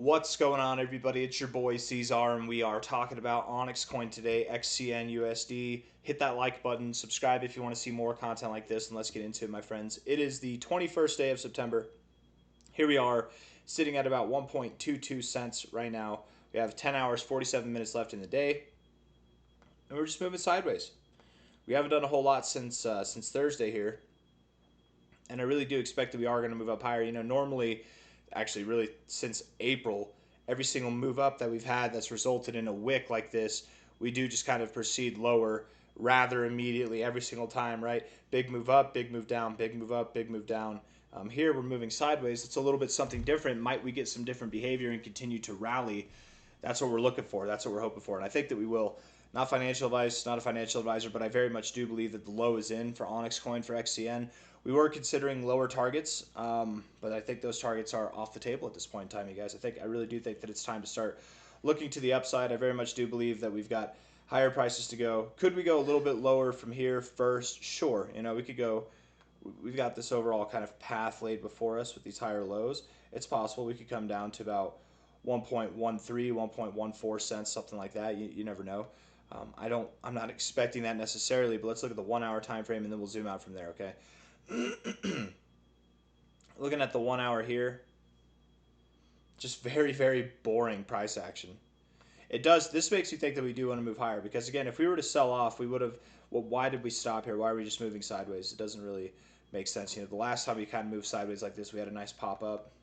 What's going on, everybody? It's your boy C-Zar, and we are talking about OnyxCoin today, XCN USD. Hit that like button, subscribe if you want to see more content like this, and let's get into it, my friends. It is the 21st day of September. Here we are, sitting at about 1.22 cents right now. We have 10 hours, 47 minutes left in the day, and we're just moving sideways. We haven't done a whole lot since Thursday here, and I really do expect that we are going to move up higher. You know, normally, actually, really since April, every single move up that we've had that's resulted in a wick like this, we do just kind of proceed lower rather immediately every single time, right? Big move up, big move down, big move up, big move down. Here we're moving sideways. It's a little bit something different. Might we get some different behavior and continue to rally? That's what we're looking for. That's what we're hoping for, and I think that we will. Not financial advice, not a financial advisor, but I very much do believe that the low is in for OnyxCoin for XCN. We were considering lower targets, but I think those targets are off the table at this point in time, you guys. I really do think that it's time to start looking to the upside. I very much do believe that we've got higher prices to go. Could we go a little bit lower from here first? Sure. You know, we could go. We've got this overall kind of path laid before us with these higher lows. It's possible we could come down to about 1.13, 1.14 cents, something like that. You never know. I'm not expecting that necessarily, but let's look at the 1 hour time frame and then we'll zoom out from there, okay? Looking at the 1 hour here, just very, very boring price action. This makes you think that we do want to move higher because, again, if we were to sell off, we would have, well, why did we stop here? Why are we just moving sideways? It doesn't really make sense. You know, the last time we kind of moved sideways like this, we had a nice pop up.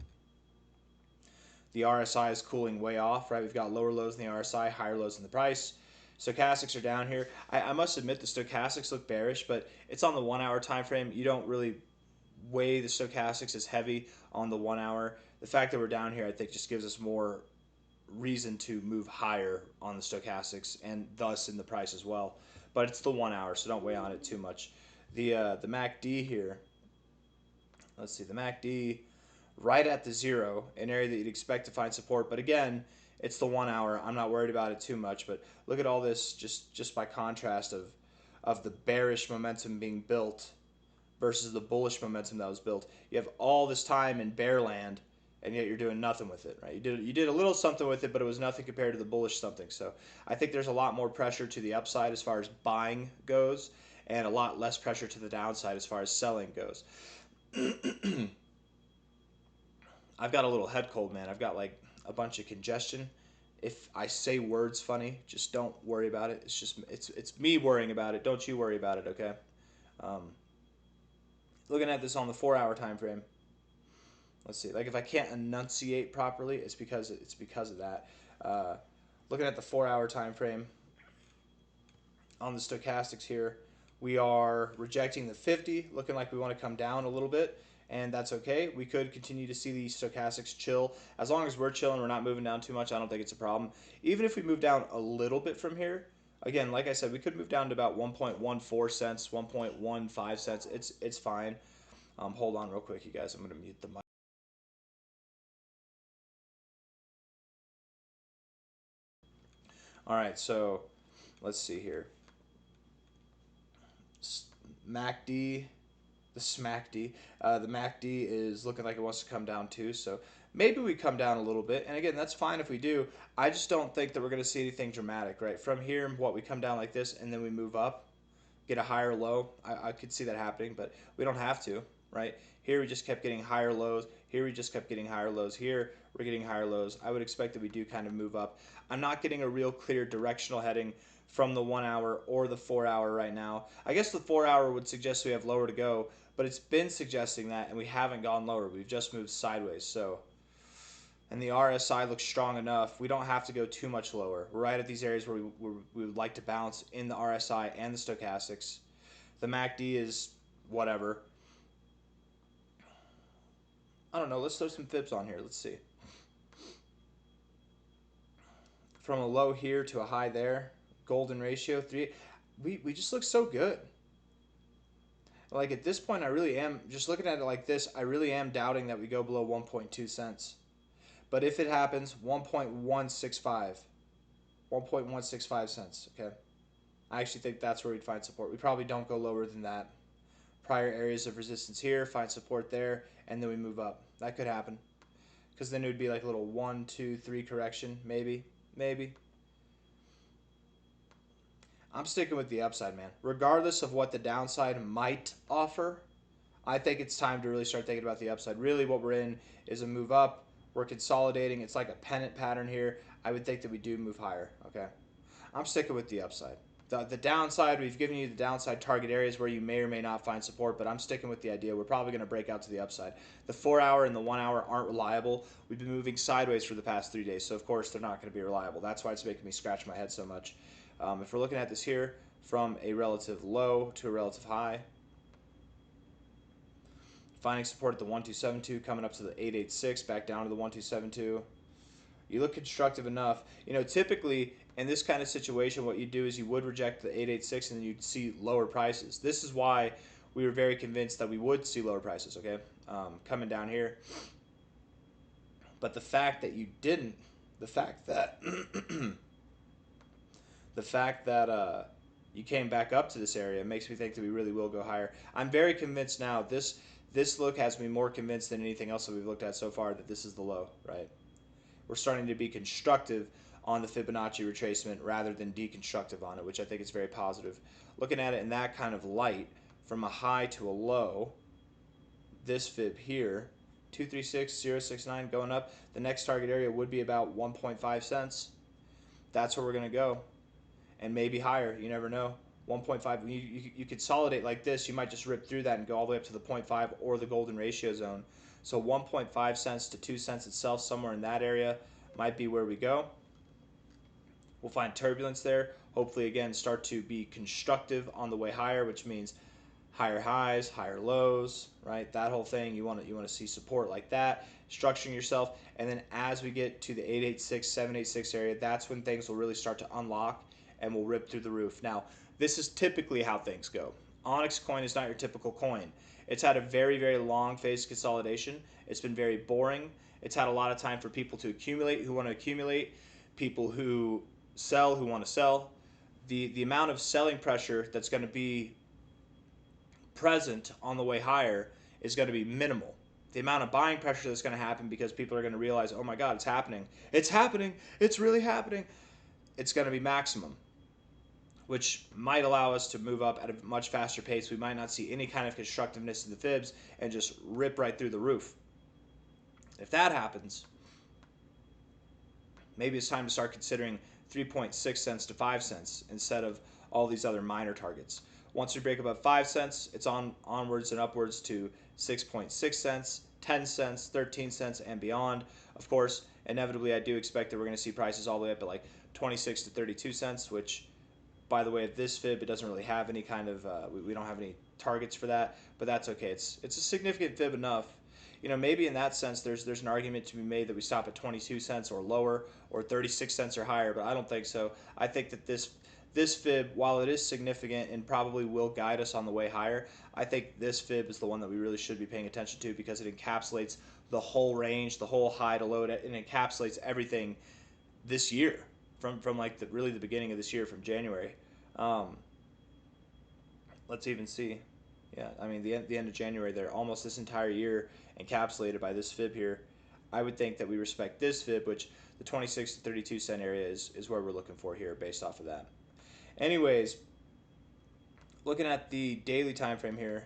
The RSI is cooling way off, right? We've got lower lows in the RSI, higher lows in the price. Stochastics are down here. I must admit the stochastics look bearish, but it's on the 1 hour time frame. You don't really weigh the stochastics as heavy on the 1 hour. The fact that we're down here, I think, just gives us more reason to move higher on the stochastics and thus in the price as well. But it's the 1 hour, so don't weigh on it too much. The MACD here, let's see, the MACD right at the zero, an area that you'd expect to find support. But again, it's the 1 hour. I'm not worried about it too much. But look at all this just by contrast of the bearish momentum being built versus the bullish momentum that was built. You have all this time in bear land, and yet you're doing nothing with it, right? You did a little something with it, but it was nothing compared to the bullish something. So I think there's a lot more pressure to the upside as far as buying goes, and a lot less pressure to the downside as far as selling goes. I've got a little head cold, man. I've got like a bunch of congestion. If I say words funny, just don't worry about it. It's me worrying about it. Don't you worry about it, okay? Looking at this on the 4 hour time frame. Let's see. Like if I can't enunciate properly, it's because of that. Looking at the 4 hour time frame on the stochastics here, we are rejecting the 50, looking like we want to come down a little bit. And that's okay. We could continue to see the stochastics chill. As long as we're chilling, we're not moving down too much, I don't think it's a problem. Even if we move down a little bit from here, again, like I said, we could move down to about 1.14 cents, 1.15 cents. It's fine. Hold on real quick, you guys. I'm going to mute the mic. All right, so let's see here. MACD. The SmackD. The MACD is looking like it wants to come down too, so maybe we come down a little bit. And again, that's fine if we do. I just don't think that we're going to see anything dramatic, right? From here, we come down like this, and then we move up, get a higher low. I could see that happening, but we don't have to, right? Here we just kept getting higher lows. Here we just kept getting higher lows. Here we're getting higher lows. I would expect that we do kind of move up. I'm not getting a real clear directional heading from the 1 hour or the 4 hour right now. I guess the 4 hour would suggest we have lower to go, but it's been suggesting that, and we haven't gone lower. We've just moved sideways. So, and the RSI looks strong enough. We don't have to go too much lower. We're right at these areas where we would like to bounce in the RSI and the stochastics. The MACD is whatever. I don't know. Let's throw some fibs on here. Let's see. From a low here to a high there. Golden ratio 3. We just look so good. Like at this point, I really am, just looking at it like this, I really am doubting that we go below 1.2 cents. But if it happens, 1.165. 1.165 cents, okay? I actually think that's where we'd find support. We probably don't go lower than that. Prior areas of resistance here, find support there, and then we move up. That could happen. because then it would be like a little 1, 2, 3 correction, maybe. I'm sticking with the upside, man. Regardless of what the downside might offer, I think it's time to really start thinking about the upside. Really, what we're in is a move up. We're consolidating. It's like a pennant pattern here. I would think that we do move higher. Okay, I'm sticking with the upside. The downside, we've given you the downside target areas where you may or may not find support, but I'm sticking with the idea we're probably going to break out to the upside. The 4 hour and the 1 hour aren't reliable. We've been moving sideways for the past 3 days, so of course they're not going to be reliable. That's why it's making me scratch my head so much. If we're looking at this here from a relative low to a relative high, finding support at the 1272, coming up to the 886, back down to the 1272. You look constructive enough. You know, typically in this kind of situation, what you do is you would reject the 886 and then you'd see lower prices. This is why we were very convinced that we would see lower prices, okay, coming down here. But the fact that you didn't, the fact that you came back up to this area makes me think that we really will go higher. I'm very convinced now. This look has me more convinced than anything else that we've looked at so far that this is the low, right? We're starting to be constructive on the Fibonacci retracement rather than deconstructive on it, which I think is very positive. Looking at it in that kind of light, from a high to a low, this fib here, 236.069 going up, the next target area would be about 1.5 cents. That's where we're going to go. And maybe higher, you never know. 1.5, you consolidate like this, you might just rip through that and go all the way up to the 0.5 or the golden ratio zone. So 1.5 cents to 2 cents itself, somewhere in that area, might be where we go. We'll find turbulence there. Hopefully, again, start to be constructive on the way higher, which means higher highs, higher lows, right? That whole thing, you want to see support like that, structuring yourself. And then as we get to the 886, 786 area, that's when things will really start to unlock and we'll rip through the roof. Now, this is typically how things go. OnyxCoin is not your typical coin. It's had a very, very long phase of consolidation. It's been very boring. It's had a lot of time for people to accumulate who want to accumulate, people who sell who want to sell. The amount of selling pressure that's going to be present on the way higher is going to be minimal. The amount of buying pressure that's going to happen because people are going to realize, oh my God, it's happening. It's happening. It's really happening. It's going to be maximum, which might allow us to move up at a much faster pace. We might not see any kind of constructiveness in the fibs and just rip right through the roof. If that happens, maybe it's time to start considering 3.6 cents to 5 cents instead of all these other minor targets. Once we break above 5 cents, it's onwards and upwards to 6.6 cents, 10 cents, 13 cents, and beyond. Of course, inevitably, I do expect that we're going to see prices all the way up at like 26 to 32 cents, which, by the way, at this fib, it doesn't really have any kind of, we don't have any targets for that, but that's okay. It's a significant fib enough. You know, maybe in that sense, there's an argument to be made that we stop at 22 cents or lower or 36 cents or higher, but I don't think so. I think that this fib, while it is significant and probably will guide us on the way higher, I think this fib is the one that we really should be paying attention to because it encapsulates the whole range, the whole high to low, and it encapsulates everything this year from like really the beginning of this year, from January. Let's even see. Yeah, I mean the end of January there, almost this entire year encapsulated by this fib here. I would think that we respect this fib, which the 26 to 32 cent area is where we're looking for here based off of that. Anyways, looking at the daily time frame here,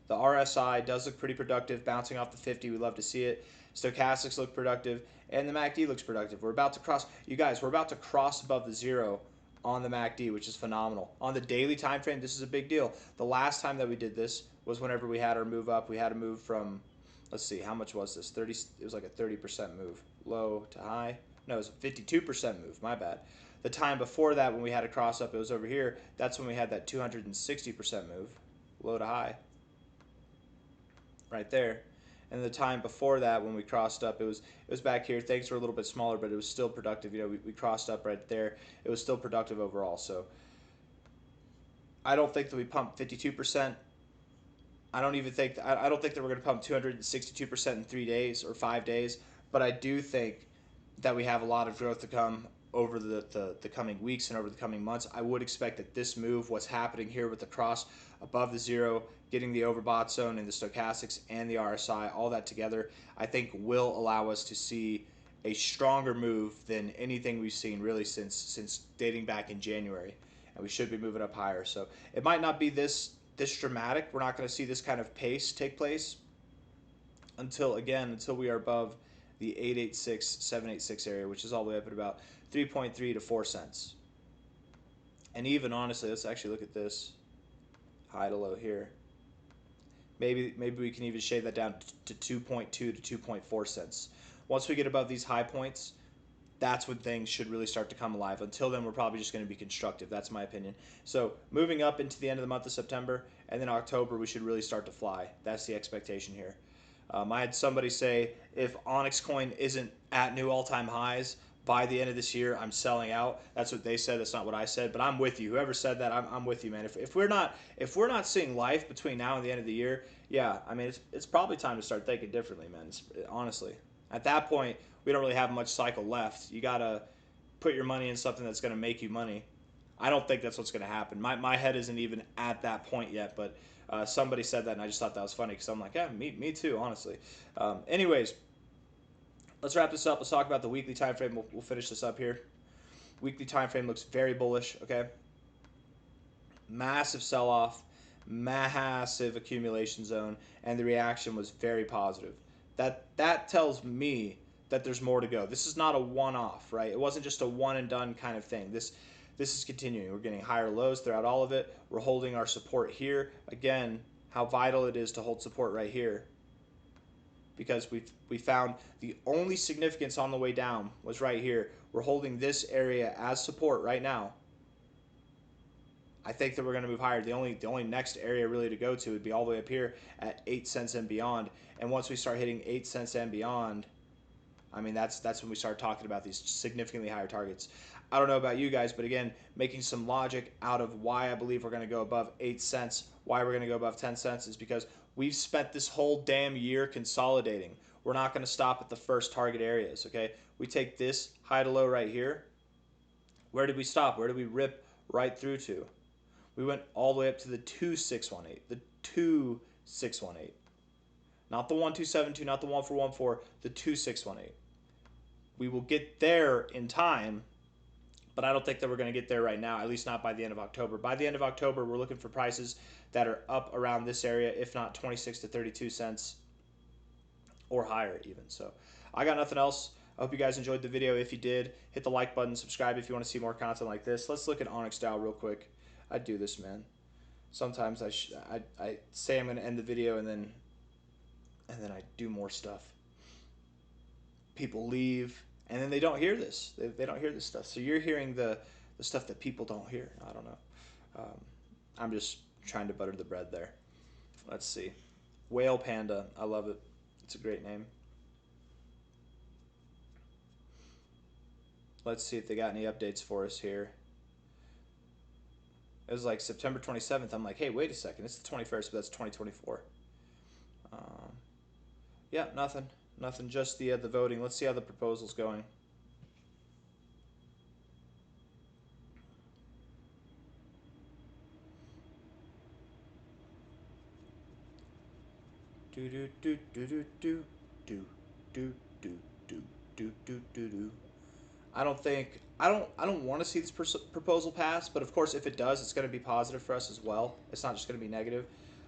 the RSI does look pretty productive, bouncing off the 50. We love to see it. Stochastics look productive, and the MACD looks productive. We're about to cross, you guys, we're about to cross above the zero on the MACD, which is phenomenal. On the daily time frame, this is a big deal. The last time that we did this was whenever we had our move up. We had a move from, let's see, how much was this? 30. It was like a 30% move, low to high. No, it was a 52% move. My bad. The time before that, when we had a cross up, it was over here. That's when we had that 260% move, low to high, right there. And the time before that, when we crossed up, it was back here. Things were a little bit smaller, but it was still productive. You know, we crossed up right there. It was still productive overall. So I don't think that we pumped 52%. I don't think that we're going to pump 262% in 3 days or 5 days. But I do think that we have a lot of growth to come over the coming weeks and over the coming months. I would expect that this move, what's happening here with the cross above the zero, getting the overbought zone in the stochastics and the RSI, all that together, I think will allow us to see a stronger move than anything we've seen really since dating back in January, and we should be moving up higher. So it might not be this dramatic. We're not going to see this kind of pace take place until we are above the 886, 786 area, which is all the way up at about 3.3 to 4 cents. And even honestly, let's actually look at this high to low here. Maybe we can even shave that down to 2.2 to 2.4 cents. Once we get above these high points, that's when things should really start to come alive. Until then, we're probably just going to be constructive. That's my opinion. So moving up into the end of the month of September, and then October, we should really start to fly. That's the expectation here. I had somebody say, if OnyxCoin isn't at new all-time highs by the end of this year, I'm selling out. That's what they said. That's not what I said. But I'm with you. Whoever said that, I'm with you, man. If we're not seeing life between now and the end of the year, yeah, I mean it's probably time to start thinking differently, man. Honestly, at that point, we don't really have much cycle left. You gotta put your money in something that's gonna make you money. I don't think that's what's gonna happen. My head isn't even at that point yet, but somebody said that, and I just thought that was funny because I'm like, yeah, me too, honestly. Anyways, let's wrap this up. Let's talk about the weekly time frame. We'll finish this up here. Weekly time frame looks very bullish. Okay, massive sell-off, massive accumulation zone, and the reaction was very positive. That tells me that there's more to go. This is not a one-off, right? It wasn't just a one and done kind of thing. This is continuing. We're getting higher lows throughout all of it. We're holding our support here. Again, how vital it is to hold support right here, because we found the only significance on the way down was right here. We're holding this area as support right now. I think that we're going to move higher. The only next area really to go to would be all the way up here at 8 cents and beyond. And once we start hitting 8 cents and beyond, I mean, that's when we start talking about these significantly higher targets. I don't know about you guys, but again, making some logic out of why I believe we're going to go above 8 cents, why we're going to go above 10 cents is because we've spent this whole damn year consolidating. We're not going to stop at the first target areas, okay? We take this high to low right here. Where did we stop? Where did we rip right through to? We went all the way up to the 2618, the 2618. Not the 1272, not the 1414, the 2618. We will get there in time, but I don't think that we're going to get there right now, at least not by the end of October. By the end of October, we're looking for prices that are up around this area, if not 26 to 32 cents or higher even. So I got nothing else. I hope you guys enjoyed the video. If you did, hit the like button, subscribe if you want to see more content like this. Let's look at Onyx Dow real quick. I do this, man. Sometimes I say I'm going to end the video and then I do more stuff. People leave and then they don't hear this. They don't hear this stuff. So you're hearing the stuff that people don't hear. I don't know. I'm just trying to butter the bread there. Let's see. Whale Panda. I love it. It's a great name. Let's see if they got any updates for us here. It was like September 27th. I'm like, hey, wait a second. It's the 21st, but that's 2024. Yeah, nothing. Nothing, just the voting. Let's see how the proposal's going. Do do do do do do do do do do do do do do. I don't want to see this proposal pass, but of course, if it does, it's going to be positive for us as well. It's not just going to be negative.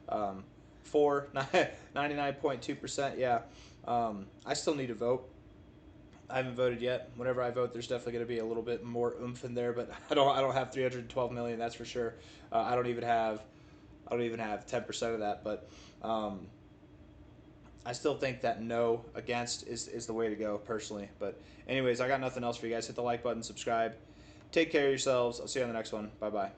99.2%. Yeah. I still need to vote. I haven't voted yet. Whenever I vote, there's definitely going to be a little bit more oomph in there, but I don't have 312 million. That's for sure. I don't even have 10% of that, but I still think that no against is the way to go personally. But anyways, I got nothing else for you guys. Hit the like button, subscribe. Take care of yourselves. I'll see you on the next one. Bye-bye.